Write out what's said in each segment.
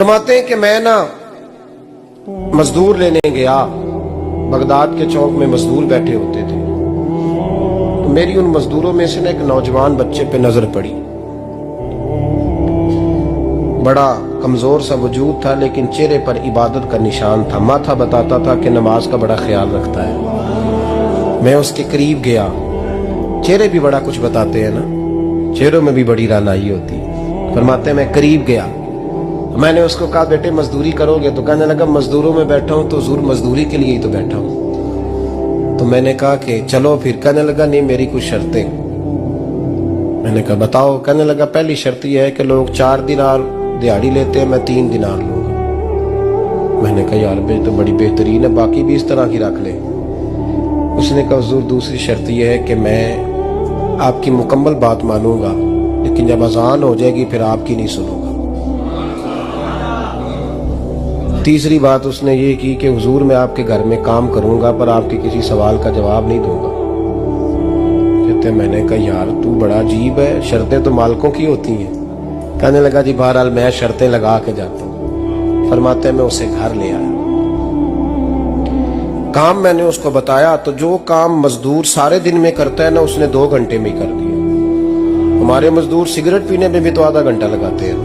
فرماتے ہیں کہ میں مزدور لینے گیا، بغداد کے چوک میں مزدور بیٹھے ہوتے تھے، تو میری ان مزدوروں میں سے ایک نوجوان بچے پہ نظر پڑی۔ بڑا کمزور سا وجود تھا لیکن چہرے پر عبادت کا نشان تھا، ماتھا بتاتا تھا کہ نماز کا بڑا خیال رکھتا ہے۔ میں اس کے قریب گیا، چہرے بھی بڑا کچھ بتاتے ہیں نا، چہروں میں بھی بڑی رانائی ہوتی ہے۔ فرماتے ہیں میں قریب گیا، میں نے اس کو کہا بیٹے مزدوری کرو گے؟ تو کہنے لگا مزدوروں میں بیٹھا ہوں تو حضور مزدوری کے لیے ہی تو بیٹھا ہوں۔ تو میں نے کہا کہ چلو پھر۔ کہنے لگا نہیں میری کچھ شرطیں۔ میں نے کہا بتاؤ؟ کہنے لگا پہلی شرط یہ ہے کہ لوگ 4 دینار دیہاڑی لیتے ہیں، میں 3 دینار لوں گا۔ میں نے کہا یار بھائی تو بڑی بہترین ہے، باقی بھی اس طرح کی رکھ لیں۔ اس نے کہا حضور دوسری شرط یہ ہے کہ میں آپ کی مکمل بات مانوں گا لیکن جب اذان ہو جائے گی پھر آپ کی نہیں سنوں گا۔ تیسری بات اس نے یہ کی کہ حضور میں آپ کے گھر میں کام کروں گا پر آپ کے کسی سوال کا جواب نہیں دوں گا۔ کہتے میں نے کہا یار تو بڑا عجیب ہے، شرطیں تو مالکوں کی ہوتی ہیں۔ کہنے لگا جی بہرحال میں شرطیں لگا کے جاتا ہوں۔ فرماتے ہیں میں اسے گھر لے آیا، کام میں نے اس کو بتایا تو جو کام مزدور سارے دن میں کرتا ہے نا اس نے 2 گھنٹے میں ہی کر دیا۔ ہمارے مزدور سگریٹ پینے میں بھی تو آدھا گھنٹہ لگاتے ہیں،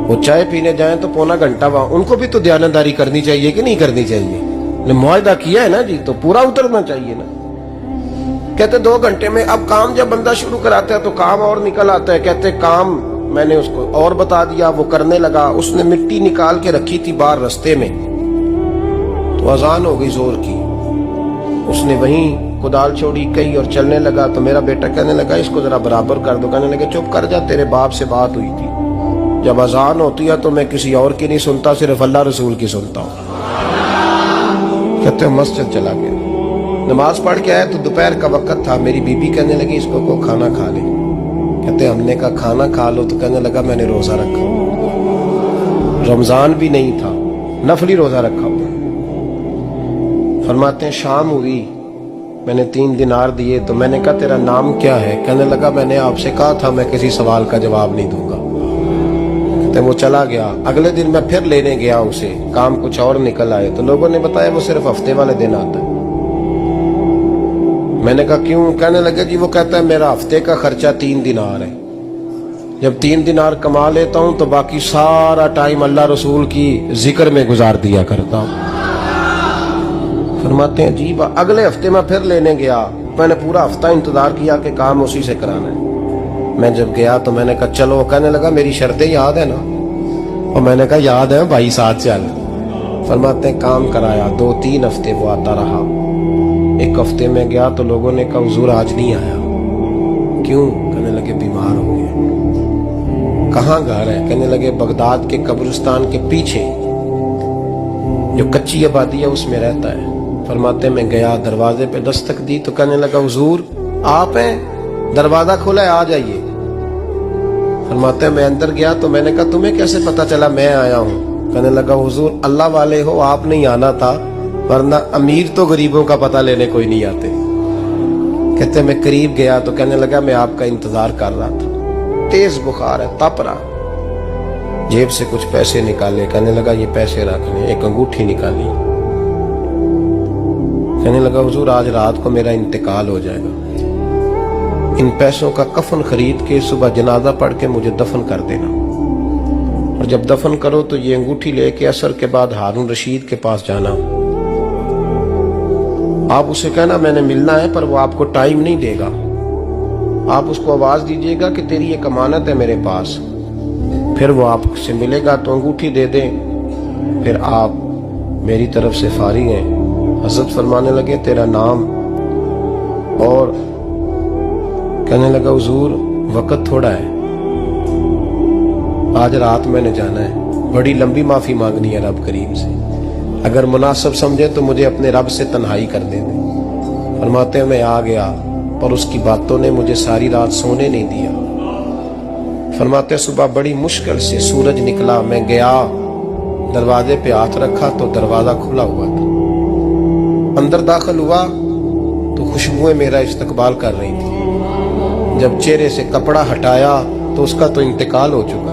وہ چائے پینے جائیں تو پونا گھنٹہ وہاں۔ ان کو بھی تو دیانتداری کرنی چاہیے کہ نہیں کرنی چاہیے؟ نے معاہدہ کیا ہے نا جی تو پورا اترنا چاہیے نا۔ کہتے 2 گھنٹے میں۔ اب کام جب بندہ شروع کراتا ہے تو کام اور نکل آتا ہے۔ کہتے کام میں نے اس کو اور بتا دیا، وہ کرنے لگا۔ اس نے مٹی نکال کے رکھی تھی باہر رستے میں، تو اذان ہو گئی زور کی، اس نے وہیں کدال چھوڑی کئی اور چلنے لگا۔ تو میرا بیٹا کہنے لگا اس کو ذرا برابر کر دو۔ کہنے لگا چپ کر جا، تیرے باپ سے بات ہوئی تھی، جب اذان ہوتی ہے تو میں کسی اور کی نہیں سنتا، صرف اللہ رسول کی سنتا ہوں۔ کہتے ہیں مسجد چلا گیا، نماز پڑھ کے آیا تو دوپہر کا وقت تھا۔ میری بیوی کہنے لگی اس کو کھانا کھا لے۔ کہتے ہیں ہم نے کہا کھانا کھا لو، تو کہنے لگا میں نے روزہ رکھا ہوا، رمضان بھی نہیں تھا، نفلی روزہ رکھا ہوا۔ فرماتے ہیں شام ہوئی، میں نے 3 دینار دیے تو میں نے کہا تیرا نام کیا ہے؟ کہنے لگا میں نے آپ سے کہا تھا میں کسی سوال کا جواب نہیں دوں گا۔ وہ چلا گیا۔ اگلے دن میں پھر لینے گیا اسے، کام کچھ اور نکل آئے تو لوگوں نے بتایا وہ صرف ہفتے والے دن آتا ہے۔ میں نے کہا کیوں؟ کہنے لگے جی وہ کہتا ہے میرا ہفتے کا خرچہ 3 دینار ہے، جب 3 دینار کما لیتا ہوں تو باقی سارا ٹائم اللہ رسول کی ذکر میں گزار دیا کرتا ہوں۔ فرماتے ہیں عجیب۔ اگلے ہفتے میں پھر لینے گیا، میں نے پورا ہفتہ انتظار کیا کہ کام اسی سے کرانا ہے۔ میں جب گیا تو میں نے کہا چلو، کہنے لگا میری شرطیں یاد ہے نا؟ اور میں نے کہا یاد ہے بھائی ساتھ چل۔ فرماتے ہیں کام کرایا، 2-3 ہفتے وہ آتا رہا۔ ایک ہفتے میں گیا تو لوگوں نے کہا حضور آج نہیں آیا، کیوں؟ کہنے لگے بیمار ہو گئے۔ کہاں گھر ہے؟ کہنے لگے بغداد کے قبرستان کے پیچھے جو کچی آبادی ہے اس میں رہتا ہے۔ فرماتے ہیں میں گیا، دروازے پہ دستک دی تو کہنے لگا حضور آپ ہیں؟ دروازہ کھولا ہے، آ جائیے۔ فرماتے ہیں میں اندر گیا تو میں نے کہا تمہیں کیسے پتا چلا میں آیا ہوں؟ کہنے لگا حضور اللہ والے ہو آپ نہیں آنا تھا، ورنہ امیر تو غریبوں کا پتہ لینے کوئی نہیں آتے۔ کہتے میں قریب گیا تو کہنے لگا میں آپ کا انتظار کر رہا تھا، تیز بخار ہے، تپ رہا۔ جیب سے کچھ پیسے نکالے، کہنے لگا یہ پیسے رکھ لیں۔ ایک انگوٹھی نکالی، کہنے لگا حضور آج رات کو میرا انتقال ہو جائے گا، ان پیسوں کا کفن خرید کے صبح جنازہ پڑھ کے مجھے دفن کر دینا، اور جب دفن کرو تو یہ انگوٹھی لے کے عصر کے بعد ہارون رشید کے پاس جانا، آپ اسے کہنا میں نے ملنا ہے پر وہ آپ کو ٹائم نہیں دے گا، آپ اس کو آواز دیجیے گا کہ تیری ایک امانت ہے میرے پاس، پھر وہ آپ سے ملے گا تو انگوٹھی دے دیں، پھر آپ میری طرف سے فارغ ہیں۔ حضرت فرمانے لگے تیرا نام؟ اور کہنے لگا حضور وقت تھوڑا ہے، آج رات میں نے جانا ہے، بڑی لمبی معافی مانگنی ہے رب کریم سے، اگر مناسب سمجھے تو مجھے اپنے رب سے تنہائی کر دے دیں۔ فرماتے ہیں میں آ گیا اور اس کی باتوں نے مجھے ساری رات سونے نہیں دیا۔ فرماتے ہیں صبح بڑی مشکل سے سورج نکلا، میں گیا دروازے پہ ہاتھ رکھا تو دروازہ کھلا ہوا تھا، اندر داخل ہوا تو خوشبوئیں میرا استقبال کر رہی تھی، جب چہرے سے کپڑا ہٹایا تو اس کا تو انتقال ہو چکا،